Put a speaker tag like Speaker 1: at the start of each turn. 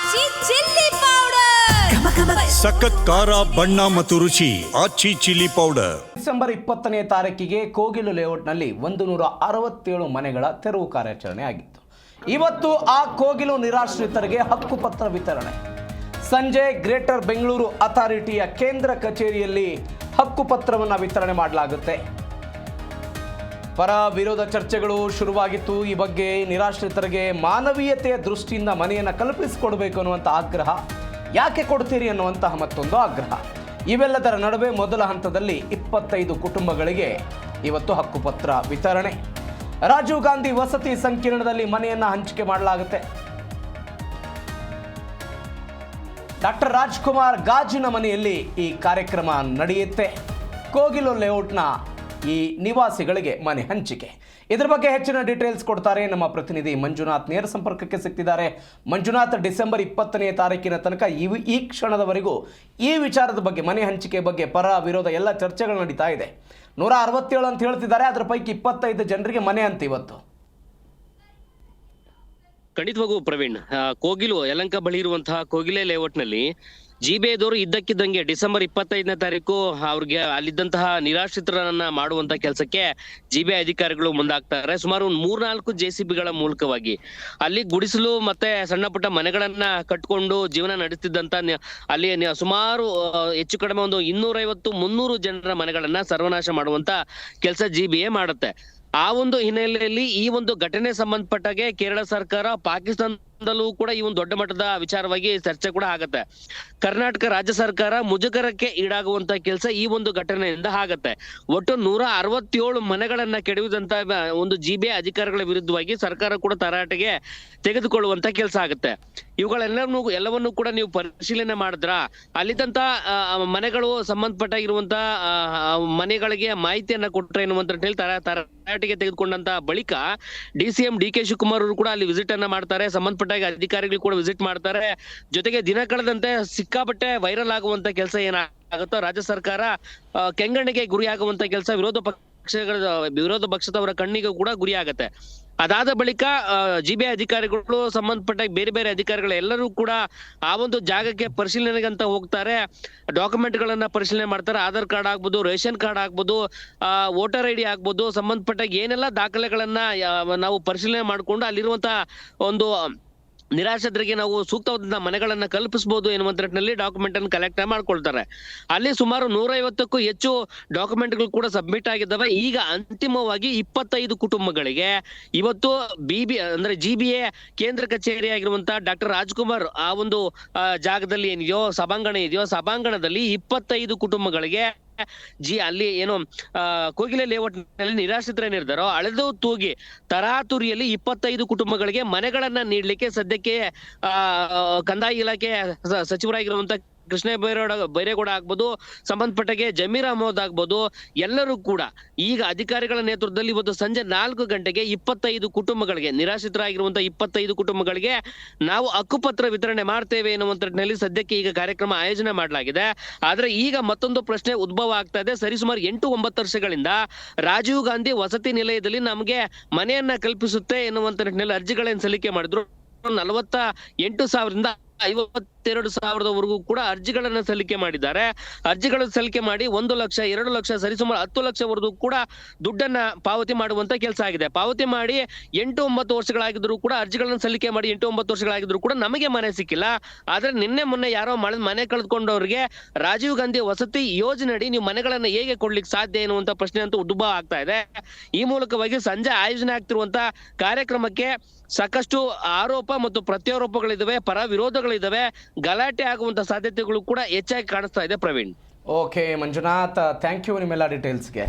Speaker 1: ಆಚಿ chilli powder
Speaker 2: ಸಖತ್ ಖಾರ ಬಣ್ಣ ಮತ್ತು ರುಚಿ ಆಚಿ ಚಿಲ್ಲಿ ಪೌಡರ್.
Speaker 3: ಡಿಸೆಂಬರ್ 20ನೇ ತಾರೀಕಿಗೆ ಕೋಗಿಲು ಲೇಔಟ್ನಲ್ಲಿ 167 ಮನೆಗಳ ತೆರವು ಕಾರ್ಯಾಚರಣೆ ಆಗಿತ್ತು. ಇವತ್ತು ಆ ಕೋಗಿಲು ನಿರಾಶ್ರಿತರಿಗೆ ಹಕ್ಕುಪತ್ರ ವಿತರಣೆ. ಸಂಜೆ ಗ್ರೇಟರ್ ಬೆಂಗಳೂರು ಅಥಾರಿಟಿಯ ಕೇಂದ್ರ ಕಚೇರಿಯಲ್ಲಿ ಹಕ್ಕುಪತ್ರವನ್ನು ವಿತರಣೆ ಮಾಡಲಾಗುತ್ತೆ. ಪರ ವಿರೋಧ ಚರ್ಚೆಗಳು ಶುರುವಾಗಿತ್ತು. ಈ ಬಗ್ಗೆ ನಿರಾಶ್ರಿತರಿಗೆ ಮಾನವೀಯತೆಯ ದೃಷ್ಟಿಯಿಂದ ಮನೆಯನ್ನು ಕಲ್ಪಿಸಿಕೊಡಬೇಕು ಅನ್ನುವಂಥ ಆಗ್ರಹ, ಯಾಕೆ ಕೊಡ್ತೀರಿ ಅನ್ನುವಂತಹ ಮತ್ತೊಂದು ಆಗ್ರಹ. ಇವೆಲ್ಲದರ ನಡುವೆ ಮೊದಲ ಹಂತದಲ್ಲಿ 25 ಕುಟುಂಬಗಳಿಗೆ ಇವತ್ತು ಹಕ್ಕುಪತ್ರ ವಿತರಣೆ. ರಾಜೀವ್ ಗಾಂಧಿ ವಸತಿ ಸಂಕೀರ್ಣದಲ್ಲಿ ಮನೆಯನ್ನು ಹಂಚಿಕೆ ಮಾಡಲಾಗುತ್ತೆ. ಡಾಕ್ಟರ್ ರಾಜ್ಕುಮಾರ್ ಗಾಜಿನ ಮನೆಯಲ್ಲಿ ಈ ಕಾರ್ಯಕ್ರಮ ನಡೆಯುತ್ತೆ. ಕೋಗಿಲು ಲೇಔಟ್ನ ಈ ನಿವಾಸಿಗಳಿಗೆ ಮನೆ ಹಂಚಿಕೆ. ಇದರ ಬಗ್ಗೆ ಹೆಚ್ಚಿನ ಡೀಟೇಲ್ಸ್ ಕೊಡ್ತಾರೆ ನಮ್ಮ ಪ್ರತಿನಿಧಿ ಮಂಜುನಾಥ್. ನೇರ ಸಂಪರ್ಕಕ್ಕೆ ಸಿಗ್ತಿದ್ದಾರೆ. ಮಂಜುನಾಥ್, ಡಿಸೆಂಬರ್ 20ನೇ ತಾರೀಕಿನ ತನಕ ಈ ಕ್ಷಣದವರೆಗೂ ಈ ವಿಚಾರದ ಬಗ್ಗೆ, ಮನೆ ಹಂಚಿಕೆ ಬಗ್ಗೆ ಪರ ವಿರೋಧ ಎಲ್ಲ ಚರ್ಚೆಗಳು ನಡೀತಾ ಇದೆ. 167 ಅಂತ ಹೇಳ್ತಿದ್ದಾರೆ, ಅದರ ಪೈಕಿ 25 ಜನರಿಗೆ ಮನೆ ಅಂತ ಇವತ್ತು.
Speaker 4: ಖಂಡಿತವಾಗೂ ಪ್ರವೀಣ್, ಕೋಗಿಲು ಯಲಂಕ ಬಳಿ ಇರುವಂತಹ ಕೋಗಿಲೆ ಲೇಔಟ್ ನಲ್ಲಿ ಜಿಬಿಐದವರು ಇದ್ದಕ್ಕಿದ್ದಂಗೆ ಡಿಸೆಂಬರ್ 25ನೇ ತಾರೀಕು ಅವ್ರಿಗೆ ಅಲ್ಲಿದ್ದಂತಹ ನಿರಾಶ್ರಿತರನ್ನ ಮಾಡುವಂತ ಕೆಲಸಕ್ಕೆ ಜಿಬಿಐ ಅಧಿಕಾರಿಗಳು ಮುಂದಾಗ್ತಾರೆ. ಸುಮಾರು 3-4 JCBಗಳ ಮೂಲಕವಾಗಿ ಅಲ್ಲಿ ಗುಡಿಸಲು ಮತ್ತೆ ಸಣ್ಣ ಪುಟ್ಟ ಮನೆಗಳನ್ನ ಕಟ್ಕೊಂಡು ಜೀವನ ನಡೆಸ್ತಿದ್ದಂತ ಅಲ್ಲಿ ಸುಮಾರು ಹೆಚ್ಚು ಕಡಿಮೆ ಒಂದು 250-300 ಜನರ ಮನೆಗಳನ್ನ ಸರ್ವನಾಶ ಮಾಡುವಂತ ಕೆಲಸ ಜಿಬಿಐ ಮಾಡುತ್ತೆ. ಆ ಒಂದು ಹಿನ್ನೆಲೆಯಲ್ಲಿ ಈ ಒಂದು ಘಟನೆ ಸಂಬಂಧಪಟ್ಟಾಗೆ ಕೇರಳ ಸರ್ಕಾರ, ಪಾಕಿಸ್ತಾನದಲ್ಲೂ ಕೂಡ ಈ ಒಂದು ದೊಡ್ಡ ಮಟ್ಟದ ವಿಚಾರವಾಗಿ ಚರ್ಚೆ ಕೂಡ ಆಗತ್ತೆ. ಕರ್ನಾಟಕ ರಾಜ್ಯ ಸರ್ಕಾರ ಮುಜುಗರಕ್ಕೆ ಈಡಾಗುವಂತ ಕೆಲಸ ಈ ಒಂದು ಘಟನೆಯಿಂದ ಆಗತ್ತೆ. ಒಟ್ಟು 167 ಮನೆಗಳನ್ನ ಕೆಡವಿದಂತ ಒಂದು ಜಿಬಿಐ ಅಧಿಕಾರಿಗಳ ವಿರುದ್ಧವಾಗಿ ಸರ್ಕಾರ ಕೂಡ ತರಾಟೆಗೆ ತೆಗೆದುಕೊಳ್ಳುವಂತ ಕೆಲಸ ಆಗುತ್ತೆ. ಎಲ್ಲವನ್ನೂ ಕೂಡ ನೀವು ಪರಿಶೀಲನೆ ಮಾಡಿದ್ರ ಅಲ್ಲಿದ್ದಂತ ಮನೆಗಳು ಸಂಬಂಧಪಟ್ಟಾಗಿರುವಂತ ಮನೆಗಳಿಗೆ ಮಾಹಿತಿಯನ್ನ ಕೊಟ್ರೆ ಎನ್ನುವಂತ ಹೇಳಿ ತರಾಟೆಗೆ ತೆಗೆದುಕೊಂಡಂತ ಬಳಿಕ DCM DK ಶಿವಕುಮಾರ್ ಅವರು ಕೂಡ ಅಲ್ಲಿ ವಿಸಿಟ್ ಅನ್ನ ಮಾಡ್ತಾರೆ. ಸಂಬಂಧಪಟ್ಟ ಅಧಿಕಾರಿಗಳು ಕೂಡ ವಿಸಿಟ್ ಮಾಡ್ತಾರೆ. ಜೊತೆಗೆ ದಿನ ಕಳೆದಂತೆ ಸಿಕ್ಕಾಪಟ್ಟೆ ವೈರಲ್ ಆಗುವಂತ ಕೆಲಸ ಏನಾಗುತ್ತೋ ರಾಜ್ಯ ಸರ್ಕಾರ ಕೆಂಗಣ್ಣಿಗೆ ಗುರಿಯಾಗುವಂತ ಕೆಲಸ ವಿರೋಧ ಪಕ್ಷದವರ ಕಣ್ಣಿಗೆ ಕೂಡ ಗುರಿ ಆಗತ್ತೆ. ಅದಾದ ಬಳಿಕ ಜಿಬಿಐ ಅಧಿಕಾರಿಗಳು, ಸಂಬಂಧಪಟ್ಟ ಬೇರೆ ಬೇರೆ ಅಧಿಕಾರಿಗಳು ಎಲ್ಲರೂ ಕೂಡ ಆ ಒಂದು ಜಾಗಕ್ಕೆ ಪರಿಶೀಲನೆಗಂತ ಹೋಗ್ತಾರೆ. ಡಾಕ್ಯುಮೆಂಟ್ ಗಳನ್ನ ಪರಿಶೀಲನೆ ಮಾಡ್ತಾರೆ. ಆಧಾರ್ ಕಾರ್ಡ್ ಆಗ್ಬೋದು, ರೇಷನ್ ಕಾರ್ಡ್ ಆಗ್ಬೋದು, ವೋಟರ್ ID ಆಗ್ಬೋದು, ಸಂಬಂಧಪಟ್ಟ ಏನೆಲ್ಲ ದಾಖಲೆಗಳನ್ನ ನಾವು ಪರಿಶೀಲನೆ ಮಾಡ್ಕೊಂಡು ಅಲ್ಲಿರುವಂತ ಒಂದು ನಿರಾಶ್ರಿತರಿಗೆ ನಾವು ಸೂಕ್ತವಾದ ಮನೆಗಳನ್ನ ಕಲ್ಪಿಸಬಹುದು ಎನ್ನುವಂತ ನಿಟ್ಟಿನಲ್ಲಿ ಡಾಕ್ಯುಮೆಂಟ್ ಅನ್ನು ಕಲೆಕ್ಟ್ ಮಾಡ್ಕೊಳ್ತಾರೆ. ಅಲ್ಲಿ ಸುಮಾರು 150ಕ್ಕೂ ಹೆಚ್ಚು ಡಾಕ್ಯುಮೆಂಟ್ಗಳು ಕೂಡ ಸಬ್ಮಿಟ್ ಆಗಿದ್ದಾವೆ. ಈಗ ಅಂತಿಮವಾಗಿ 25 ಕುಟುಂಬಗಳಿಗೆ ಇವತ್ತು ಅಂದ್ರೆ ಜಿಬಿಎ ಕೇಂದ್ರ ಕಚೇರಿ ಆಗಿರುವಂತಹ ಡಾಕ್ಟರ್ ರಾಜ್ಕುಮಾರ್ ಆ ಒಂದು ಜಾಗದಲ್ಲಿ ಏನಿದೆಯೋ ಸಭಾಂಗಣದಲ್ಲಿ 25 ಕುಟುಂಬಗಳಿಗೆ ಅಲ್ಲಿ ಏನು ಕೋಗಿಲೆ ಲೇಔಟ್ ನಲ್ಲಿ ನಿರಾಶ್ರಿತರೇನಿರ್ತಾರೋ ಅಳೆದು ತೂಗಿ ತರಾತುರಿಯಲ್ಲಿ 25 ಕುಟುಂಬಗಳಿಗೆ ಮನೆಗಳನ್ನ ನೀಡ್ಲಿಕ್ಕೆ ಸದ್ಯಕ್ಕೆ ಕಂದಾಯ ಇಲಾಖೆ ಸಚಿವರಾಗಿರುವಂತ ಕೃಷ್ಣ ಬೈರೇಗೌಡ ಆಗ್ಬೋದು, ಸಂಬಂಧಪಟ್ಟಾಗೆ ಜಮೀರ್ ಅಹಮದ್ ಆಗ್ಬೋದು, ಎಲ್ಲರೂ ಕೂಡ ಈಗ ಅಧಿಕಾರಿಗಳ ನೇತೃತ್ವದಲ್ಲಿ ಇವತ್ತು ಸಂಜೆ 4 ಗಂಟೆಗೆ 25 ಕುಟುಂಬಗಳಿಗೆ, ನಿರಾಶ್ರಿತರಾಗಿರುವಂತಹ 25 ಕುಟುಂಬಗಳಿಗೆ ನಾವು ಹಕ್ಕುಪತ್ರ ವಿತರಣೆ ಮಾಡ್ತೇವೆ ಎನ್ನುವಂತ ನಿಟ್ಟಿನಲ್ಲಿ ಸದ್ಯಕ್ಕೆ ಈಗ ಕಾರ್ಯಕ್ರಮ ಆಯೋಜನೆ ಮಾಡಲಾಗಿದೆ. ಆದ್ರೆ ಈಗ ಮತ್ತೊಂದು ಪ್ರಶ್ನೆ ಉದ್ಭವ ಆಗ್ತಾ ಇದೆ. ಸರಿಸುಮಾರು 8-9 ವರ್ಷಗಳಿಂದ ರಾಜೀವ್ ಗಾಂಧಿ ವಸತಿ ನಿಲಯದಲ್ಲಿ ನಮಗೆ ಮನೆಯನ್ನ ಕಲ್ಪಿಸುತ್ತೆ ಎನ್ನುವಂತ ನಿಟ್ಟಿನಲ್ಲಿ ಅರ್ಜಿಗಳನ್ನು ಸಲ್ಲಿಕೆ ಮಾಡಿದ್ರು. 48,000ರಿಂದ 52,000ವರೆಗೂ ಕೂಡ ಅರ್ಜಿಗಳನ್ನ ಸಲ್ಲಿಕೆ ಮಾಡಿದ್ದಾರೆ. ಅರ್ಜಿಗಳನ್ನು ಸಲ್ಲಿಕೆ ಮಾಡಿ 1 ಲಕ್ಷ, 2 ಲಕ್ಷ, ಸರಿಸುಮಾರು 10 ಲಕ್ಷವರೆಗೂ ಕೂಡ ದುಡ್ಡನ್ನ ಪಾವತಿ ಮಾಡುವಂತ ಕೆಲಸ ಆಗಿದೆ. ಪಾವತಿ ಮಾಡಿ 8-9 ವರ್ಷಗಳಾಗಿದ್ರು ಕೂಡ, ಅರ್ಜಿಗಳನ್ನ ಸಲ್ಲಿಕೆ ಮಾಡಿ 8-9 ವರ್ಷಗಳಾಗಿದ್ರು ಕೂಡ ನಮಗೆ ಮನೆ ಸಿಕ್ಕಿಲ್ಲ. ಆದ್ರೆ ನಿನ್ನೆ ಮೊನ್ನೆ ಯಾರೋ ಮನೆ ಕಳೆದುಕೊಂಡವ್ರಿಗೆ ರಾಜೀವ್ ಗಾಂಧಿ ವಸತಿ ಯೋಜನೆಯಡಿ ನೀವು ಮನೆಗಳನ್ನ ಹೇಗೆ ಕೊಡ್ಲಿಕ್ಕೆ ಸಾಧ್ಯ ಎನ್ನುವಂತ ಪ್ರಶ್ನೆ ಅಂತೂ ಉದ್ಭವ ಆಗ್ತಾ ಇದೆ. ಈ ಮೂಲಕವಾಗಿ ಸಂಜೆ ಆಯೋಜನೆ ಆಗ್ತಿರುವಂತ ಕಾರ್ಯಕ್ರಮಕ್ಕೆ ಸಾಕಷ್ಟು ಆರೋಪ ಮತ್ತು ಪ್ರತ್ಯಾರೋಪಗಳಿದಾವೆ, ಪರ ವಿರೋಧಗಳಿದಾವೆ. ಗಲಾಟೆ ಆಗುವಂತ ಸಾಧ್ಯತೆಗಳು ಕೂಡ ಹೆಚ್ಚಾಗಿ ಕಾಣಿಸ್ತಾ ಇದೆ Praveen.
Speaker 3: Okay Manjunath, thank you ನಿಮ್ಮೆಲ್ಲ ಡೀಟೇಲ್ಸ್ಗೆ.